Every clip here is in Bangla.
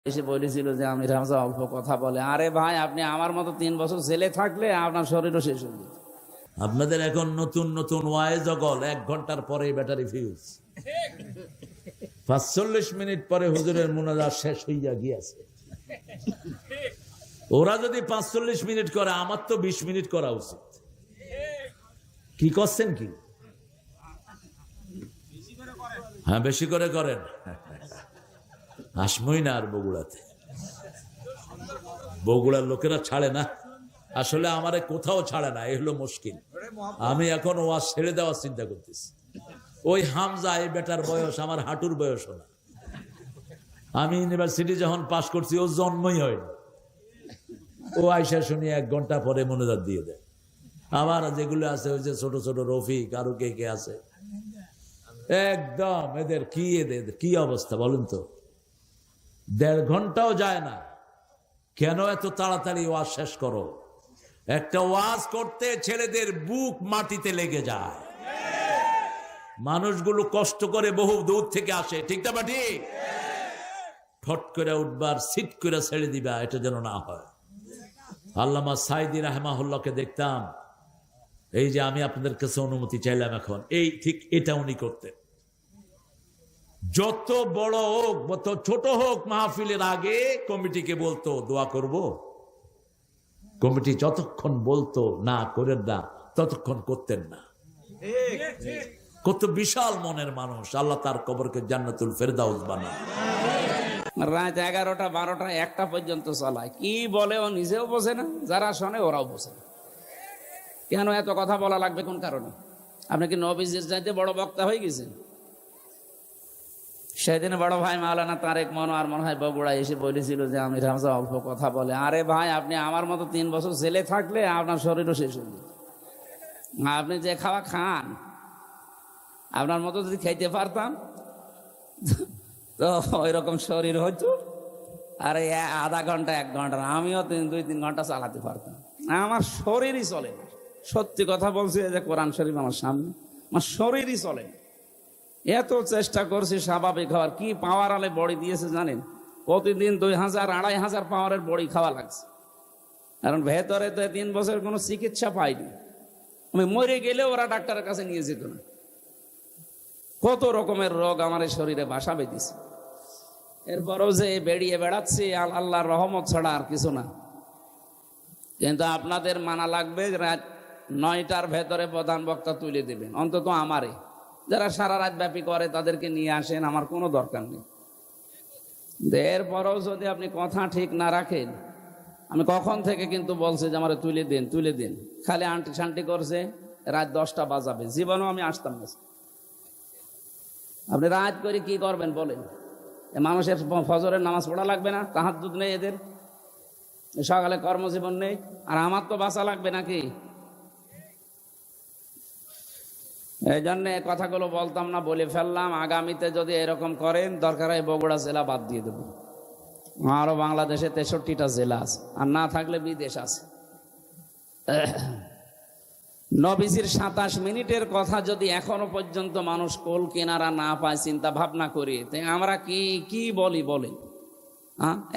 এসে বলেছিল যে আমির হামজা অল্প কথা বলে। আরে ভাই, আপনি আমার মতো 3 বছর জেলে থাকলে আপনার শরীরও শেষ হয়ে যেত। আপনাদের এখন নতুন নতুন ওয়াইজ অগল 1 ঘন্টার পরে ব্যাটারি ফিউজ, 45 মিনিট পরে হুজুরের মুনাজাত শেষ হইয়া গিয়েছে। ওরা যদি 45 মিনিট করে, আমার তো 20 মিনিট করা উচিত। কি করছেন কি? হ্যাঁ, বেশি করে করেন। আসমই না আর বগুড়াতে, বগুড়ার লোকেরা ছাড়ে না। আসলে আমারে কোথাও ছাড়ে না, এই হলো মুশকিল। আমি এখন ওয়াজ ছেড়ে দেওয়ার চিন্তা করতেছি। ওই হামজা, এই বেটার বয়স আমার হাঁটুর বয়সও না। আমি ইউনিভার্সিটি যখন পাশ করছি ও জন্মই হয়নি। ও আইসা শুনি 1 ঘন্টা পরে মনোজাত দিয়ে দেয়। আমার যেগুলো আছে ওই যে ছোট ছোট রফিক আরো কে কে আছে, একদম এদের কি অবস্থা বলুন তো। 1.5 ঘন্টাও যায় না। কেন এত তাড়াতাড়ি ওয়াজ শেষ করো? একটা ওয়াজ করতে ছেলেদের বুক মাটিতে লেগে যায়। মানুষগুলো কষ্ট করে বহু দূর থেকে আসে, ঠিক না বাটি? ঠট করে উঠবার, সিট করে ছেড়ে দিবা, এটা যেন না হয়। আল্লামা সাইদি রাহমাহুল্লাহকে দেখতাম, এই যে আমি আপনাদের কাছে অনুমতি চাইলাম এখন, এই ঠিক এটা উনি করতেন। যত বড় হোক যত ছোট হোক, মাহফিলের আগে কমিটিকে বলতো দোয়া করব। কমিটি যতক্ষণ বলতো না করেন না, ততক্ষণ করতেন না। কত বিশাল মনের মানুষ। আল্লাহ তার কবরকে জান্নাতুল ফেরদাউস বানায়। রাত 11টা 12টা 1টা পর্যন্ত চালায়। কি বলে ও নিজেও বোঝে না, যারা শোনে ওরাও বোঝে না। কেন এত কথা বলা লাগবে কোন কারণে? আপনি কি নবীজির চাইতে বড় বক্তা হয়ে গেছেন? সেদিন বড় ভাই মাওলানা তারেক মনোয়ার মনে হয় বগুড়া এসে বলেছিল যে আমির হামজা অল্প কথা বলে। আরে ভাই, আপনি আমার মতো 3 বছর জেলে থাকলে আপনার শরীরও শেষ হয়ে যেত। আপনি যে খাওয়া খান, আপনার মতো যদি খাইতে পারতাম তো ওই রকম শরীর হইতো। আর আধা ঘন্টা 1 ঘন্টা, আমিও 2-3 ঘন্টা চালাতে পারতাম। আমার শরীরই চলে না। সত্যি কথা বলছি, যে কোরআন শরীফ আমার সামনে, আমার শরীরই চলে না। এত চেষ্টা করছি স্বাভাবিক হওয়ার। কি পাওয়ার আলে বড়ি দিয়েছে জানেন? প্রতিদিন 2000-2500 পাওয়ারের বড়ি খাওয়া লাগছে। কারণ ভেতরে তো 3 বছর কোনো চিকিৎসা পাইনি। আমি মরে গেলে ওরা ডাক্তারের কাছে নিয়ে যেত না। কত রকমের রোগ আমার এই শরীরে বাসা বেঁধেছে। এরপরও যে বেরিয়ে বেড়াচ্ছি, আল্লাহর রহমত ছাড়া আর কিছু না। কিন্তু আপনাদের মানা লাগবে, রাত 9টার ভেতরে প্রধান বক্তা তুলে দেবেন, অন্তত আমারে। যারা সারা রাত ব্যাপী করে তাদেরকে নিয়ে আসেন, আমার কোনো দরকার নেই। এরপরও যদি আপনি কথা ঠিক না রাখেন, আমি কখন থেকে কিন্তু বলছি যে আমার তুলে দিন তুলে দিন, খালি আন্টি শান্টি করছে। রাত 10টা বাজাবে, জীবনেও আমি আসতাম না। আপনি রাত করে কি করবেন বলেন? মানুষের ফজরের নামাজ পড়া লাগবে না? তাহাজ্জুদ নেই এদের, সকালে কর্মজীবন নেই, আর আমার তো বাঁচা লাগবে নাকি? এই জন্য কথাগুলো বলতাম না, বলে ফেললাম। আগামীতে যদি এরকম করেন, দরকার হয় বগুড়া জেলা বাদ দিয়ে দেবো। আরো বাংলাদেশে 63টা জেলা আছে, আর না থাকলে বিদেশ আছে। নবীজির 27 মিনিটের কথা যদি এখনো পর্যন্ত মানুষ কোল কেনারা না পায়, চিন্তা ভাবনা করি, তাই আমরা কি বলি বলে?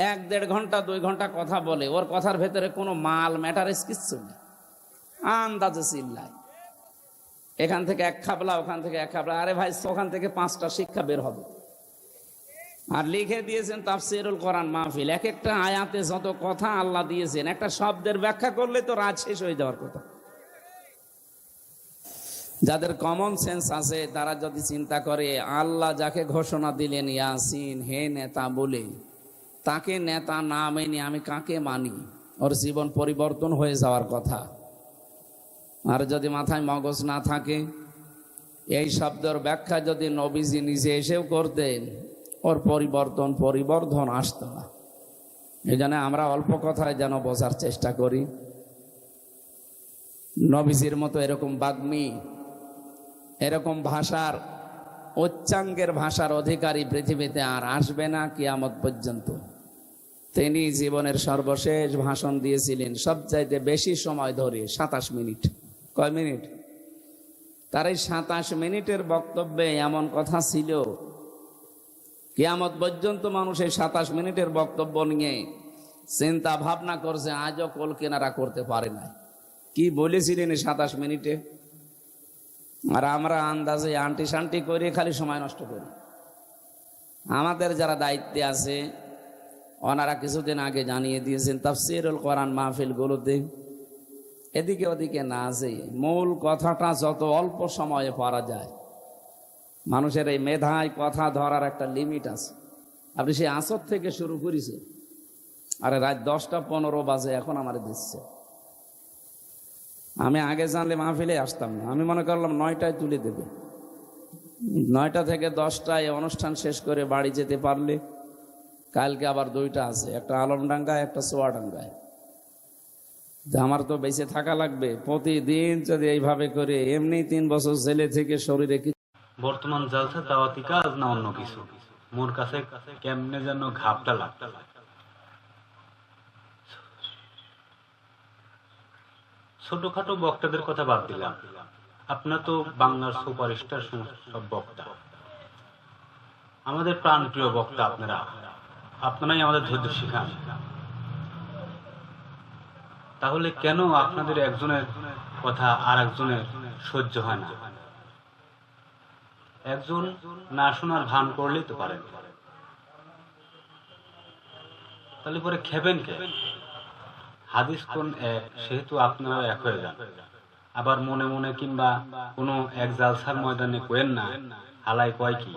1-1.5 ঘন্টা 2 ঘন্টা কথা বলে, ওর কথার ভেতরে কোনো মাল ম্যাটারেস কিচ্ছু নেই, আন্দাজে চিল্লায়। এখান থেকে 1 খাবলা, ওখান থেকে 1 খাবলা। আরে ভাই, ওখান থেকে 5টা শিক্ষা বের হবে। আর লিখে দিয়েছেন তাফসিরুল কোরআন মাহফিল, এক একটা আয়াতে যত কথা আল্লাহ দিয়েছেন, একটা শব্দের ব্যাখ্যা করলে তো রাত শেষ হয়ে যাওয়ার কথা। যাদের কমন সেন্স আছে তারা যদি চিন্তা করে, আল্লাহ যাকে ঘোষণা দিলেন ইয়াসিন হে নেতা বলে, তাকে নেতা না মেনে আমি কাকে মানি? ওর জীবন পরিবর্তন হয়ে যাওয়ার কথা। আর যদি মাথায় মগজ না থাকে, এই শব্দের ব্যাখ্যা যদি নবীজি নিজে এসেও করতেন, ওর পরিবর্ধন আসতো না। এই জন্য আমরা অল্প কথায় যেন বোঝার চেষ্টা করি। নবীজির মতো এরকম বাগ্মী, এরকম ভাষার, উচ্চাঙ্গের ভাষার অধিকারী পৃথিবীতে আর আসবে না কিয়ামত পর্যন্ত। তিনি জীবনের সর্বশেষ ভাষণ দিয়েছিলেন সবচাইতে বেশি সময় ধরে, 27 মিনিট। কয় মিনিট? তার এই 27 মিনিটের বক্তব্যে এমন কথা ছিল কিয়ামত পর্যন্ত মানুষ এই 27 মিনিটের বক্তব্য নিয়ে চিন্তা ভাবনা করছে, আজও কোল কেনারা করতে পারে না। কি বলেছিলেন এই 27 মিনিটে? আর আমরা আন্দাজে আন্টি শান্টি করে খালি সময় নষ্ট করি। আমাদের যারা দায়িত্বে আছে ওনারা কিছুদিন আগে জানিয়ে দিয়েছেন তাফসীরুল কোরআন মাহফিলগুলোতে এদিকে ওদিকে না আছে, মূল কথাটা যত অল্প সময়ে পারা যায়। মানুষের এই মেধায় কথা ধরার একটা লিমিট আছে। আপনি সেই আসর থেকে শুরু করেছেন, আরে রাত 10টা 15 বাজে এখন আমার দিচ্ছে। আমি আগে জানলে মাহফিলে আসতাম না। আমি মনে করলাম 9টায় তুলে দেবে, 9টা থেকে 10টায় অনুষ্ঠান শেষ করে বাড়ি যেতে পারলে কালকে আবার 2টা আছে, একটা আলমডাঙ্গায় একটা চুয়াডাঙ্গায়। আমার তো বেঁচে থাকা লাগবে। প্রতিদিন যদি এইভাবে করে এমনি 3 বছর জেলে থেকে শরীরে বর্তমান জালসা দাওয়াতি কাজ না অন্য কিছু, মোর কাছে কেমনে যেন ঘাপটা লাগতে। ছোটখাটো বক্তাদের কথা বাদ দিলাম, আপনার তো বাংলার সুপারস্টার সব বক্তা, আমাদের প্রাণপ্রিয় বক্তা আপনারাই আমাদের ধৈর্য শিখান। তাহলে কেন আপনাদের একজনের কথা আর একজনের সহ্য হয় না? একজন না শোনার ভান করলেই তো পারেন, তাহলে পরে খেবেন কে? হাদিস কোন এক, সেহেতু আপনারা এক হয়ে যান। আবার মনে মনে কিংবা কোনো এক জালসার ময়দানে কোয়েন না হালাই কয় কি